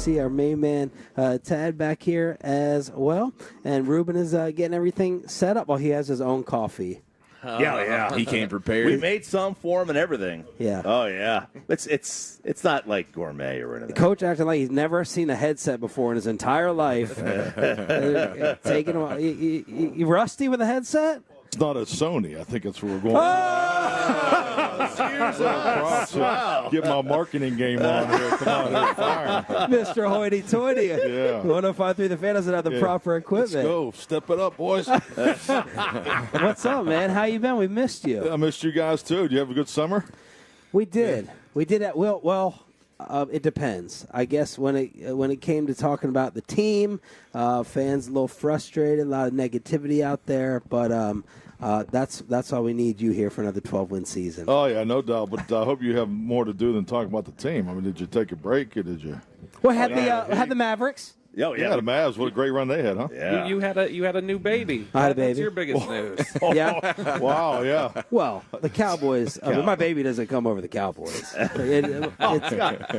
see our main man, Tad, back here as well. And Ruben is getting everything set up while he has his own coffee. Yeah. He came prepared. We made some for him and everything. Yeah. Oh, yeah. It's not like gourmet or anything. The coach acting like he's never seen a headset before in his entire life. Taking a while. You rusty with a headset? It's not a Sony. I think it's where we're going. Wow. Get my marketing game on here. Come on, here, fire. Mr. Hoity-Toity. Yeah. 105.3 The Fan doesn't have the proper equipment. Let's go. Step it up, boys. What's up, man? How you been? We missed you. I missed you guys, too. Did you have a good summer? We did. We did. It depends. I guess when it came to talking about the team, fans a little frustrated, a lot of negativity out there. But that's why we need you here for another 12-win season. Oh, yeah, no doubt. But I hope you have more to do than talk about the team. I mean, did you take a break or did you? Well, had the Mavericks. Oh, yeah. Yeah, the Mavs. What a great run they had, huh? Yeah. You had a new baby. I had a baby. That's your biggest news. Yeah. Wow, yeah. Well, the Cowboys. I mean, my baby doesn't come over the Cowboys. Whoa,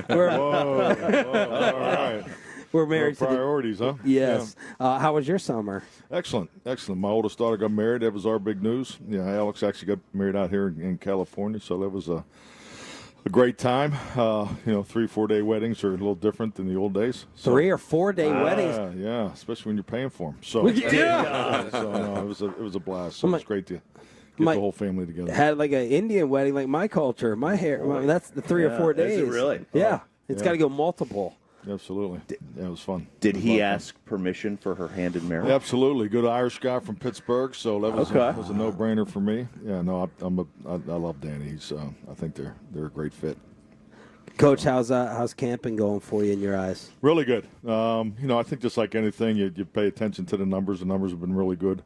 all right. We're married to priorities, huh? Yes. Yeah. How was your summer? Excellent. My oldest daughter got married. That was our big news. Yeah, Alex actually got married out here in California, so that was a great time. 3-4 day weddings are a little different than the old days. So, 3 or 4 day weddings. Yeah, especially when you're paying for them. So it was a blast. So it was great to get the whole family together. Had like an Indian wedding, like my culture, my hair. That's the 3 or 4 days. Is it really? Yeah, it's got to go multiple. Absolutely. Yeah, it was fun. Did he ask permission for her hand in marriage? Absolutely. Good Irish guy from Pittsburgh, so that was a no-brainer for me. Yeah, no, I love Danny. I think they're a great fit. Coach, how's camping going for you in your eyes? Really good. I think just like anything, you pay attention to the numbers. The numbers have been really good,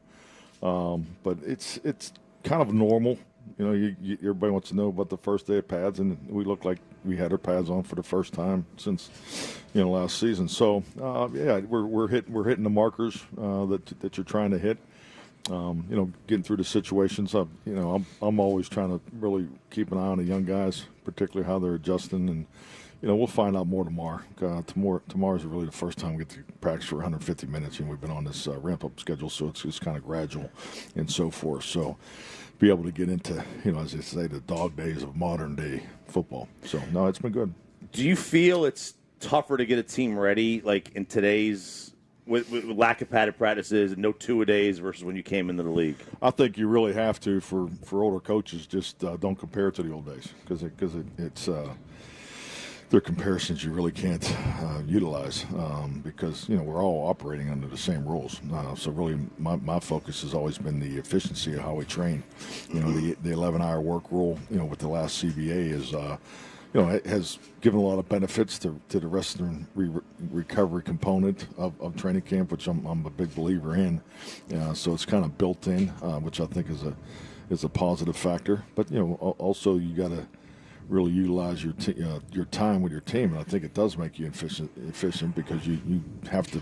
but it's kind of normal. Everybody wants to know about the first day of pads, and we look like we had our pads on for the first time since last season. So we're hitting the markers that you're trying to hit. Getting through the situations. I'm always trying to really keep an eye on the young guys, particularly how they're adjusting, and we'll find out more tomorrow. Tomorrow's really the first time we get to practice for 150 minutes, and we've been on this ramp-up schedule, so it's kind of gradual and so forth. So be able to get into, as they say, the dog days of modern-day football. So, no, it's been good. Do you feel it's tougher to get a team ready, like in today's with lack of padded practices and no two-a-days versus when you came into the league? I think you really have to for older coaches. Just don't compare it to the old days because it's they're comparisons you really can't utilize because we're all operating under the same rules. So really, my focus has always been the efficiency of how we train. The 11-hour work rule, with the last CBA is. It has given a lot of benefits to the rest of the recovery component of training camp, which I'm a big believer in. So it's kind of built in, which I think is a positive factor. But also you got to really utilize your time with your team, and I think it does make you efficient because you have to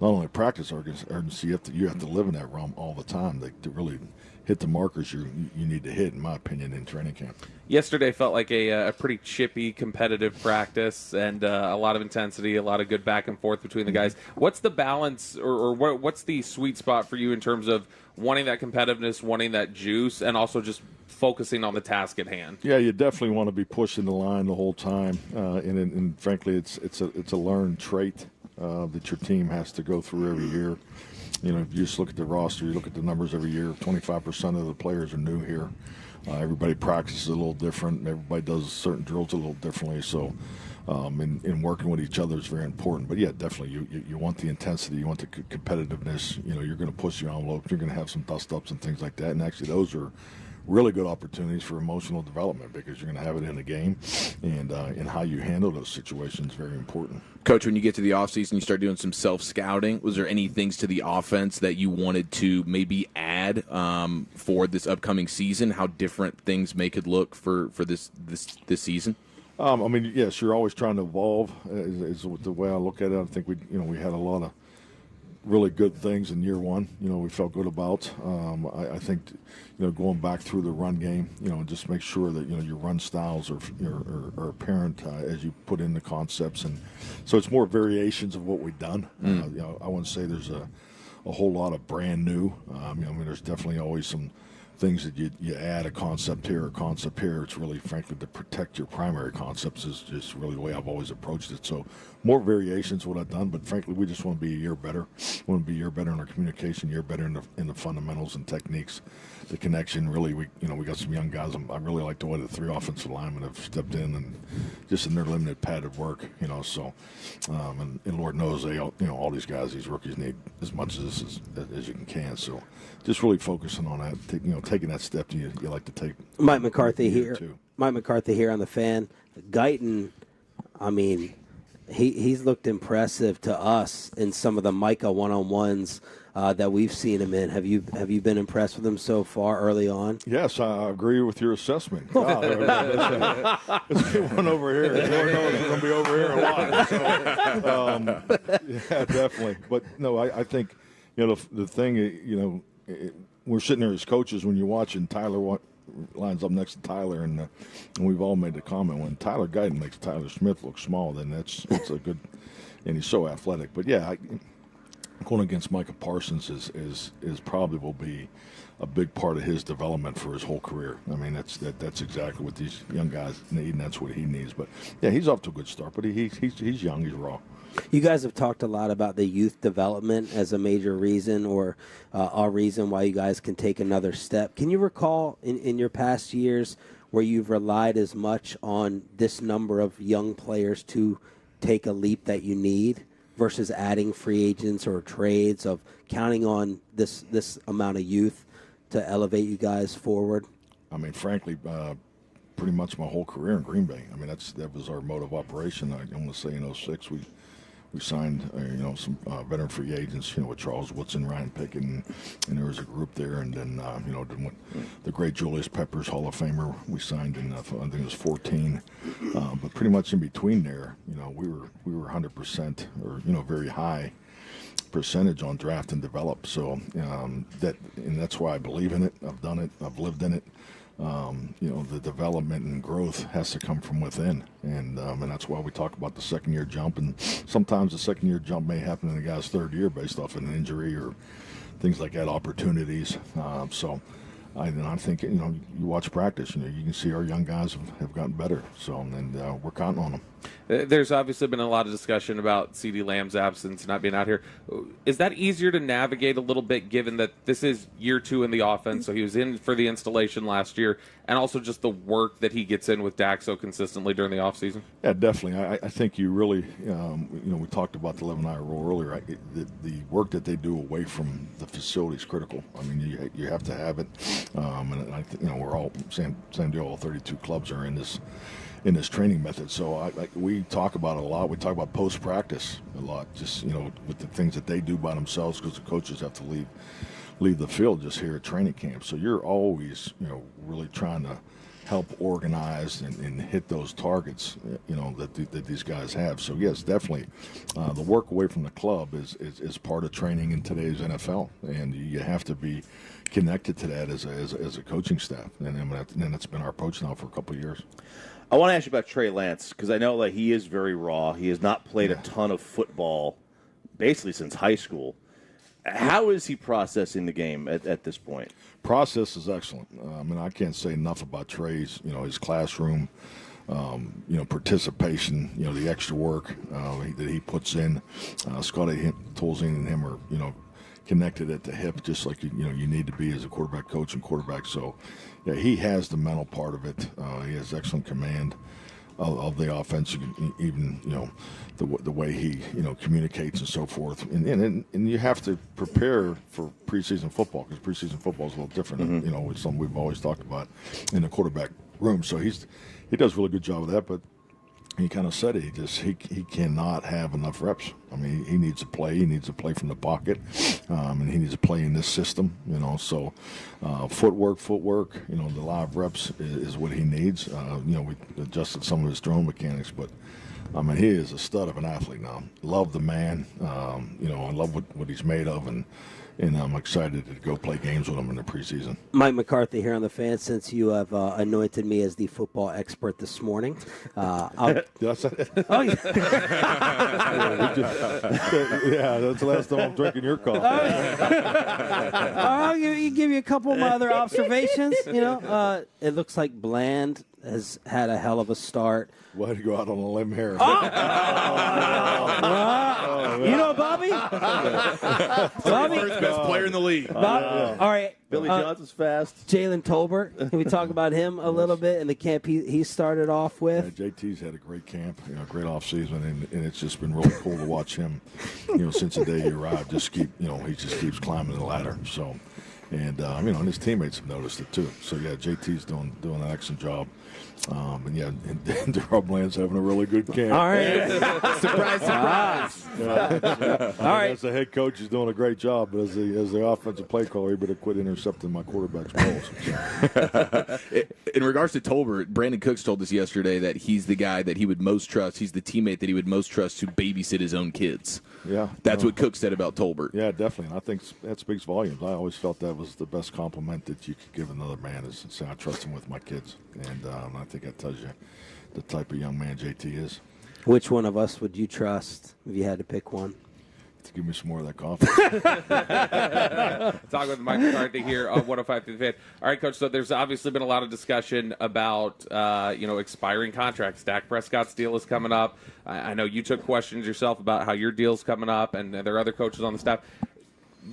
not only practice urgency, you have to live in that realm all the time to really hit the markers you need to hit, in my opinion, in training camp. Yesterday felt like a pretty chippy, competitive practice, and a lot of intensity, a lot of good back and forth between the guys. What's the balance, or what's the sweet spot for you in terms of wanting that competitiveness, wanting that juice, and also just focusing on the task at hand? Yeah, you definitely want to be pushing the line the whole time, and frankly, it's a learned trait that your team has to go through every year. If you just look at the roster, you look at the numbers every year, 25% of the players are new here. Everybody practices a little different. Everybody does certain drills a little differently. So in working with each other is very important. But, yeah, definitely you want the intensity. You want the competitiveness. You're going to push your envelope. You're going to have some dust-ups and things like that. And actually those are really good opportunities for emotional development because you're going to have it in the game, and how you handle those situations is very important. Coach, when you get to the offseason, you start doing some self-scouting. Was there any things to the offense that you wanted to maybe add for this upcoming season? How different things could look for this season? Yes, you're always trying to evolve. Is the way I look at it. I think we had a lot of really good things in year one. We felt good about. I think, going back through the run game, just make sure that your run styles are apparent as you put in the concepts, and so it's more variations of what we've done. I wouldn't say there's a whole lot of brand new. There's definitely always some things that you add a concept here or concept here. It's really, frankly, to protect your primary concepts is just really the way I've always approached it. So more variations what I've done, but frankly, we just want to be a year better. We want to be a year better in our communication, a year better in the fundamentals and techniques, the connection. Really, we got some young guys. I really like the way the 3 offensive linemen have stepped in and just in their limited padded work. So and Lord knows they all these guys, these rookies need as much of this as you can. So just really focusing on that, taking that step you like to take. Mike McCarthy here. Mike McCarthy here on the Fan. Guyton, he's looked impressive to us in some of the Micah one-on-ones that we've seen him in. Have you been impressed with him so far early on? Yes, I agree with your assessment. God, let's get one over here. Lord knows we're going to be over here a lot. So, yeah, definitely. But no, I think the thing we're sitting there as coaches when you're watching Tyler lines up next to Tyler, and we've all made the comment when Tyler Guyton makes Tyler Smith look small, then that's a good, and he's so athletic. But yeah, going against Micah Parsons is probably will be a big part of his development for his whole career. That's exactly what these young guys need, and that's what he needs. But yeah, he's off to a good start, but he's young, he's raw. You guys have talked a lot about the youth development as a major reason or a reason why you guys can take another step. Can you recall in your past years where you've relied as much on this number of young players to take a leap that you need versus adding free agents or trades, of counting on this amount of youth to elevate you guys forward? Frankly, pretty much my whole career in Green Bay. That was our mode of operation. I want to say in 2006 we signed, some veteran free agents, with Charles Woodson, Ryan Pickett, and there was a group there. And then, the great Julius Peppers, Hall of Famer, we signed in, I think it was 14. But pretty much in between there, we were 100% or, very high percentage on draft and develop. So that's why I believe in it. I've done it. I've lived in it. The development and growth has to come from within, and that's why we talk about the second-year jump. And sometimes the second-year jump may happen in a guy's third year based off an injury or things like that, opportunities. I think you watch practice, you can see our young guys have gotten better. So we're counting on them. There's obviously been a lot of discussion about CeeDee Lamb's absence, not being out here. Is that easier to navigate a little bit, given that this is year 2 in the offense? So he was in for the installation last year, and also just the work that he gets in with Dak so consistently during the offseason? Yeah, definitely. I think you really, we talked about the 11-hour rule earlier. The work that they do away from the facility is critical. You have to have it. And I think, we're all, San Diego, all 32 clubs are in this training method. So we talk about it a lot. We talk about post-practice a lot, just, with the things that they do by themselves, because the coaches have to leave the field just here at training camp. So you're always, really trying to help organize and hit those targets, that these guys have. So yes, definitely, the work away from the club is part of training in today's NFL, and you have to be connected to that as a coaching staff. And then that's been our approach now for a couple of years. I want to ask you about Trey Lance, because I know that he is very raw. He has not played a ton of football basically since high school. How is he processing the game at this point? Process is excellent. I can't say enough about Trey's, his classroom, participation, the extra work that he puts in. Scotty Tolzien and him are, connected at the hip, just like you need to be as a quarterback coach and quarterback. So, yeah, he has the mental part of it. He has excellent command of the offense, even the way he communicates and so forth. And you have to prepare for preseason football, because preseason football is a little different. Mm-hmm. It's something we've always talked about in the quarterback room. So he does a really good job of that, but he kind of said it. He cannot have enough reps. I mean, he needs to play. He needs to play from the pocket, and he needs to play in this system. So footwork. The live reps is what he needs. We adjusted some of his drone mechanics, but I mean, he is a stud of an athlete now. Love the man. I love what he's made of, and I'm excited to go play games with him in the preseason. Mike McCarthy here on the Fan. Since you have anointed me as the football expert this morning, Did I say that? Oh, yeah. Yeah, that's the last time I'm drinking your coffee. I'll give you a couple of my other observations. It looks like Bland has had a hell of a start. Way to go out on a limb here. You know Bobby? Bobby? First best player in the league. All right. Billy Johnson's fast. Jalen Tolbert. Can we talk about him a little bit in the camp he started off with? Yeah, JT's had a great camp, great off season, and it's just been really cool to watch him. Since the day he arrived, he just keeps climbing the ladder. So, and his teammates have noticed it too. So yeah, JT's doing an excellent job. And Darrell Bland's having a really good camp. All right. Surprise. All right. As the head coach, he's doing a great job, but as the offensive play caller, he better quit intercepting my quarterback's balls. In regards to Tolbert, Brandon Cooks told us yesterday that he's the guy that he would most trust. He's the teammate that he would most trust to babysit his own kids. Yeah. That's what Cooks said about Tolbert. Yeah, definitely. And I think that speaks volumes. I always felt that was the best compliment that you could give another man is to say, I trust him with my kids. And I think that tells you the type of young man JT is. Which one of us would you trust if you had to pick one? To give me some more of that coffee. Talking with Mike McCarthy here on 105 through the Fan. All right, Coach, so there's obviously been a lot of discussion about, expiring contracts. Dak Prescott's deal is coming up. I know you took questions yourself about how your deal's coming up, and there are other coaches on the staff.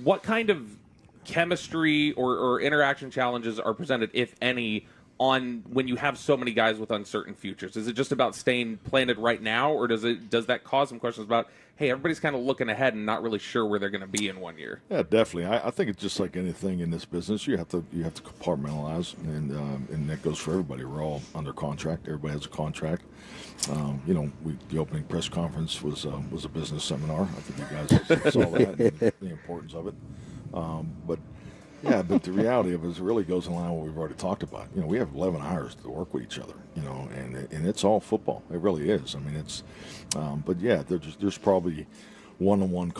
What kind of chemistry or interaction challenges are presented, if any, on when you have so many guys with uncertain futures? Is it just about staying planted right now, or does that cause some questions about, hey, everybody's kind of looking ahead and not really sure where they're going to be in 1 year? Yeah, definitely. I think it's just like anything in this business. You have to compartmentalize, and that goes for everybody. We're all under contract. Everybody has a contract. The opening press conference was a business seminar. I think you guys saw that and the importance of it. But the reality of it is it really goes in line with what we've already talked about. We have 11 hires to work with each other, and it's all football. It really is. I mean, it's, there's probably one-on-one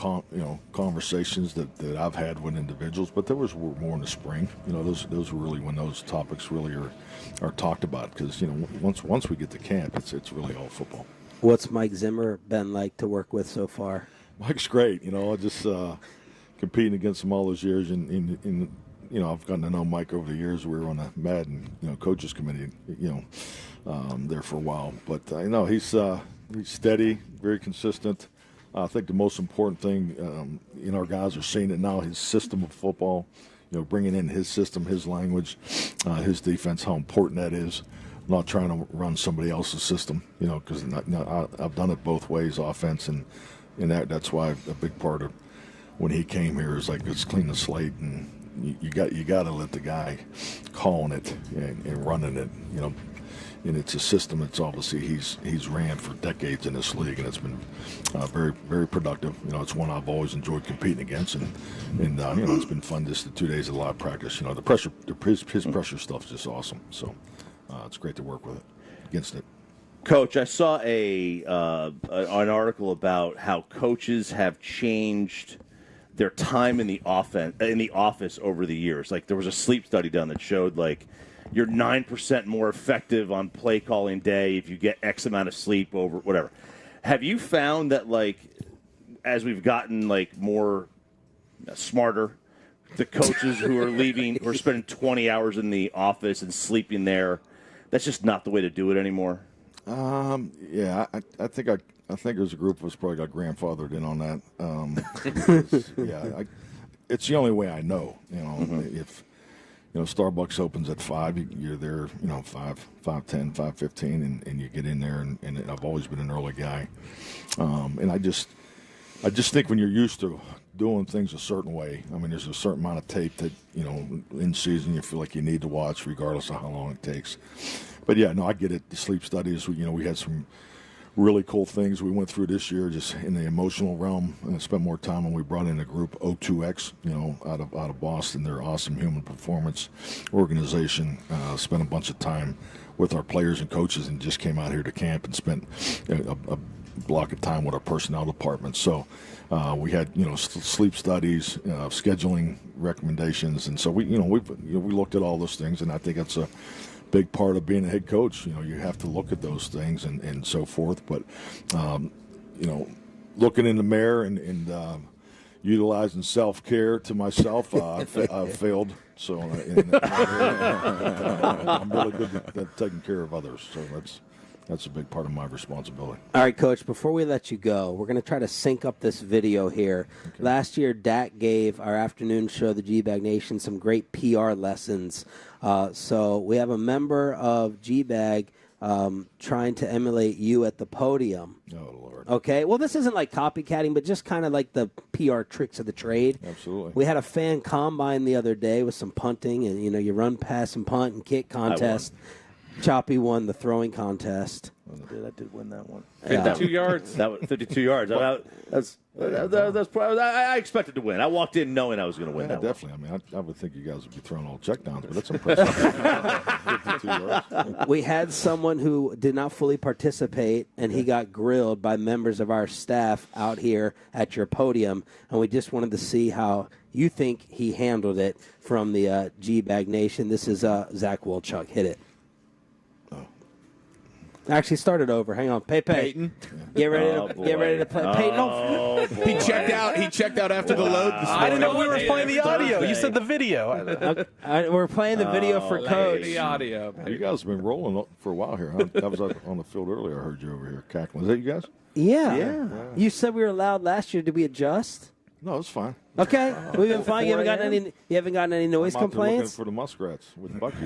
conversations that I've had with individuals, but there was more in the spring. Those were really when those topics really are talked about, because once we get to camp, it's really all football. What's Mike Zimmer been like to work with so far? Mike's great. Just competing against him all those years, and I've gotten to know Mike over the years. We were on a Madden, coaches committee, there for a while. But he's steady, very consistent. I think the most important thing, our guys are seeing it now. His system of football, bringing in his system, his language, his defense, how important that is. I'm not trying to run somebody else's system, because I've done it both ways, offense and that's why a big part of when he came here is like, let's clean the slate, and you got to let the guy calling it and running it, and it's a system. It's obviously he's ran for decades in this league, and it's been very, very productive. It's one I've always enjoyed competing against, and it's been fun just the 2 days of live practice. The pressure, his pressure stuff is just awesome. So it's great to work with it against it. Coach, I saw an article about how coaches have changed their time in the office over the years. Like, there was a sleep study done that showed, like, you're 9% more effective on play calling day if you get X amount of sleep over whatever. Have you found that, like, as we've gotten, like, more smarter, the coaches who are leaving, who are spending 20 hours in the office and sleeping there, that's just not the way to do it anymore? Yeah, I think there's a group of us probably got grandfathered in on that. It's the only way I know. If Starbucks opens at 5, you're there. 5:10, 5:15, and you get in there. And I've always been an early guy. And I just think when you're used to doing things a certain way, I mean, there's a certain amount of tape that in season you feel like you need to watch, regardless of how long it takes. But yeah, no, I get it. The sleep studies, we had some really cool things we went through this year, just in the emotional realm, and I spent more time when we brought in a group, O2X, out of Boston. They're awesome human performance organization. Spent a bunch of time with our players and coaches, and just came out here to camp and spent a block of time with our personnel department. So we had sleep studies, scheduling recommendations, and so we looked at all those things, and I think that's a big part of being a head coach. You have to look at those things and so forth. But looking in the mirror and utilizing self-care to myself, I've failed. So I'm really good at taking care of others. So that's a big part of my responsibility. All right, Coach, before we let you go, we're going to try to sync up this video here. Okay. Last year, Dak gave our afternoon show, the G-Bag Nation, some great PR lessons. So we have a member of G-Bag trying to emulate you at the podium. Oh, Lord. Okay, well, this isn't like copycatting, but just kind of like the PR tricks of the trade. Absolutely. We had a fan combine the other day with some punting, and, you run, pass, and punt and kick contest. Choppy won the throwing contest. I did win that one. 52 yards. That was 52 yards. That's probably, I expected to win. I walked in knowing I was going to win that definitely. one. I would think you guys would be throwing all checkdowns, but that's impressive. 52 yards. We had someone who did not fully participate, and he got grilled by members of our staff out here at your podium, and we just wanted to see how you think he handled it from the G-Bag Nation. This is Zach Wolchuk. Hit it. Actually, start it over. Hang on, Peyton. Get ready to play. Peyton, no. He checked out after the load. I didn't know we were playing the audio. You said the video. We're playing the video for Coach. The audio. You guys have been rolling for a while here. I was on the field earlier. I heard you over here cackling. Is that you guys? Yeah. You said we were loud last year. Did we adjust? No, it's fine. Okay, we've been fine. You haven't gotten any noise complaints? Looking for the muskrats with Bucky.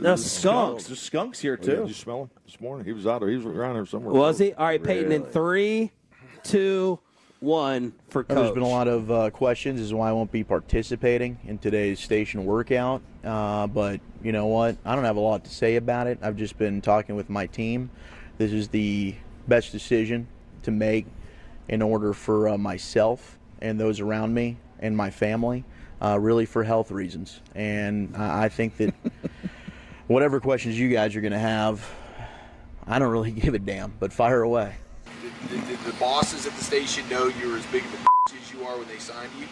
No, skunks. There's skunks here too. Did you smell him this morning? He was out there. He was around here somewhere. Was he? All right, Peyton. In 3, 2, 1 for Coach. There's been a lot of questions as to why I won't be participating in today's station workout. But you know what? I don't have a lot to say about it. I've just been talking with my team. This is the best decision to make in order for myself and those around me and my family, really for health reasons. And I think that whatever questions you guys are going to have, I don't really give a damn, but fire away. Did the bosses at the station know you were as big of a as you are when they signed you?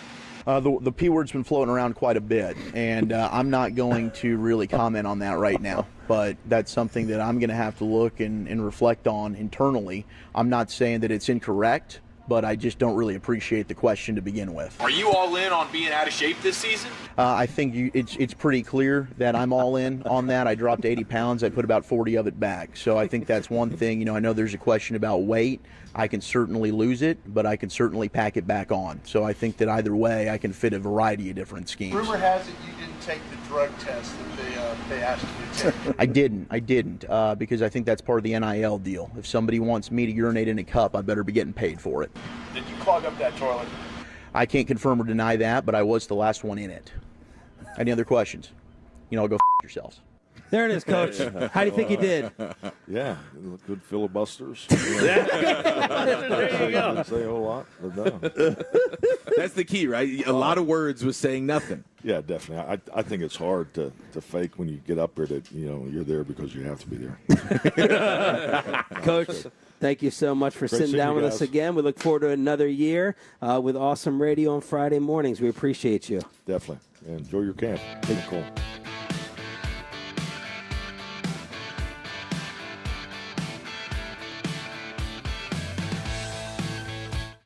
The P word's been floating around quite a bit, and I'm not going to really comment on that right now. But that's something that I'm going to have to look and reflect on internally. I'm not saying that it's incorrect, but I just don't really appreciate the question to begin with. Are you all in on being out of shape this season? I think it's pretty clear that I'm all in on that. I dropped 80 pounds. I put about 40 of it back. So I think that's one thing. I know there's a question about weight. I can certainly lose it, but I can certainly pack it back on. So I think that either way, I can fit a variety of different schemes. Rumor has it you didn't take the drug test that they asked you to take. I didn't, because I think that's part of the NIL deal. If somebody wants me to urinate in a cup, I better be getting paid for it. Did you clog up that toilet? I can't confirm or deny that, but I was the last one in it. Any other questions? Go f*** yourselves. There it is, Coach. How do you think you did? Yeah, good filibusters. There you go. Didn't say a whole lot, but no. That's the key, right? A lot of words was saying nothing. Yeah, definitely. I think it's hard to fake when you get up there that you're there because you have to be there. Coach, thank you so much for sitting down with us again. We look forward to another year with awesome radio on Friday mornings. We appreciate you. Definitely. Enjoy your camp. Be cool.